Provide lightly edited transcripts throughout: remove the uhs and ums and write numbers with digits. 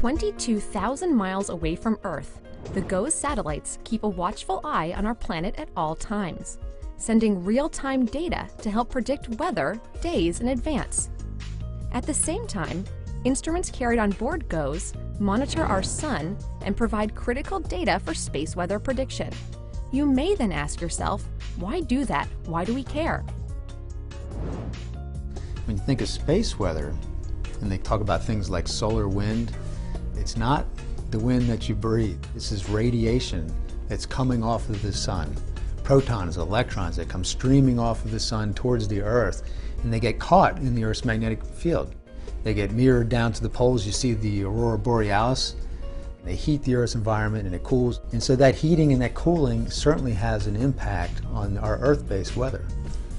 22,000 miles away from Earth, the GOES satellites keep a watchful eye on our planet at all times, sending real-time data to help predict weather days in advance. At the same time, instruments carried on board GOES monitor our sun and provide critical data for space weather prediction. You may then ask yourself, why do that? Why do we care? When you think of space weather, and they talk about things like solar wind, it's not the wind that you breathe. This is radiation that's coming off of the sun. Protons, electrons that come streaming off of the sun towards the Earth, and they get caught in the Earth's magnetic field. They get mirrored down to the poles. You see the aurora borealis. They heat the Earth's environment and it cools. And so that heating and that cooling certainly has an impact on our Earth-based weather.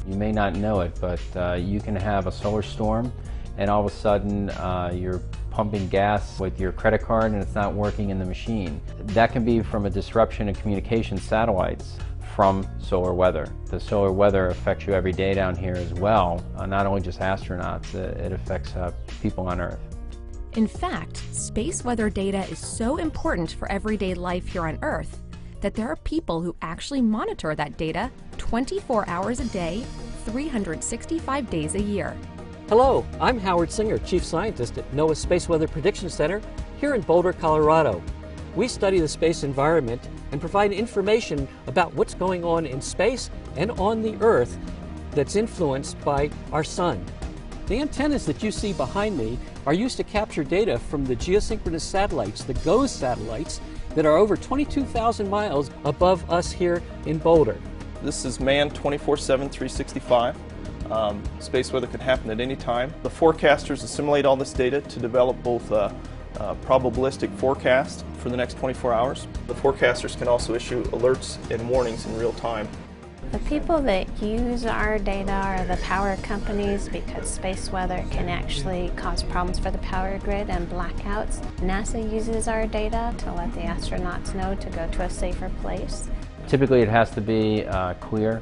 You may not know it, but you can have a solar storm and all of a sudden you're pumping gas with your credit card and it's not working in the machine. That can be from a disruption in communication satellites from solar weather. The solar weather affects you every day down here as well, not only just astronauts, it affects people on Earth. In fact, space weather data is so important for everyday life here on Earth that there are people who actually monitor that data 24 hours a day, 365 days a year. Hello, I'm Howard Singer, Chief Scientist at NOAA's Space Weather Prediction Center here in Boulder, Colorado. We study the space environment and provide information about what's going on in space and on the Earth that's influenced by our sun. The antennas that you see behind me are used to capture data from the geosynchronous satellites, the GOES satellites, that are over 22,000 miles above us here in Boulder. This is manned 24/7, 365. Space weather can happen at any time. The forecasters assimilate all this data to develop both a probabilistic forecast for the next 24 hours. The forecasters can also issue alerts and warnings in real time. The people that use our data are the power companies because space weather can actually cause problems for the power grid and blackouts. NASA uses our data to let the astronauts know to go to a safer place. Typically it has to be clear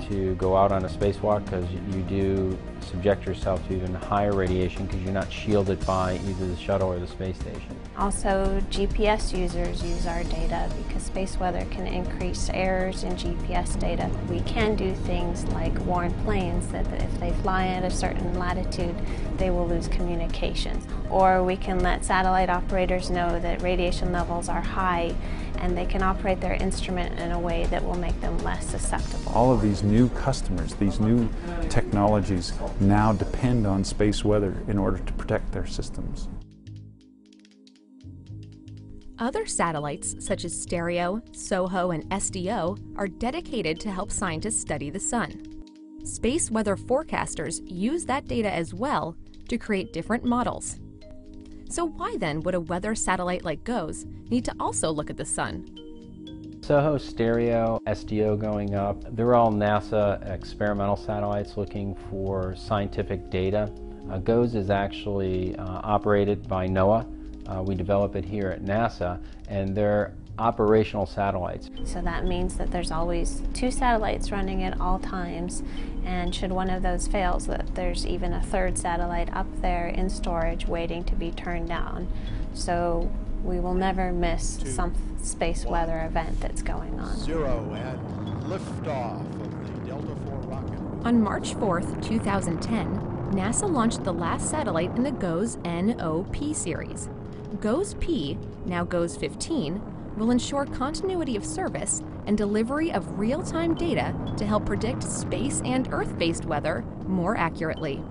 to go out on a spacewalk because you do subject yourself to even higher radiation because you're not shielded by either the shuttle or the space station. Also, GPS users use our data because space weather can increase errors in GPS data. We can do things like warn planes that if they fly at a certain latitude, they will lose communications. Or we can let satellite operators know that radiation levels are high and they can operate their instrument in a way that will make them less susceptible. All of these new customers, these new technologies now depend on space weather in order to protect their systems. Other satellites, such as Stereo, SOHO, and SDO, are dedicated to help scientists study the sun. Space weather forecasters use that data as well to create different models. So why then would a weather satellite like GOES need to also look at the sun? SOHO, Stereo, SDO going up, they're all NASA experimental satellites looking for scientific data. GOES is actually operated by NOAA. We develop it here at NASA, and they're operational satellites. So that means that there's always two satellites running at all times, and should one of those fail, that there's even a third satellite up there in storage waiting to be turned down. So we will never miss some space weather event that's going on. 0 and liftoff of the Delta IV rocket. On March 4th, 2010, NASA launched the last satellite in the GOES NOP series. GOES P, now GOES 15, will ensure continuity of service and delivery of real-time data to help predict space and Earth-based weather more accurately.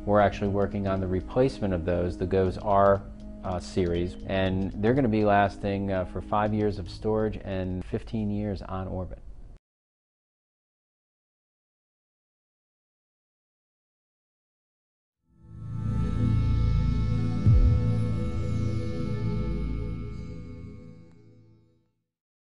We're actually working on the replacement of those, the GOES R series, and they're going to be lasting for 5 years of storage and 15 years on orbit.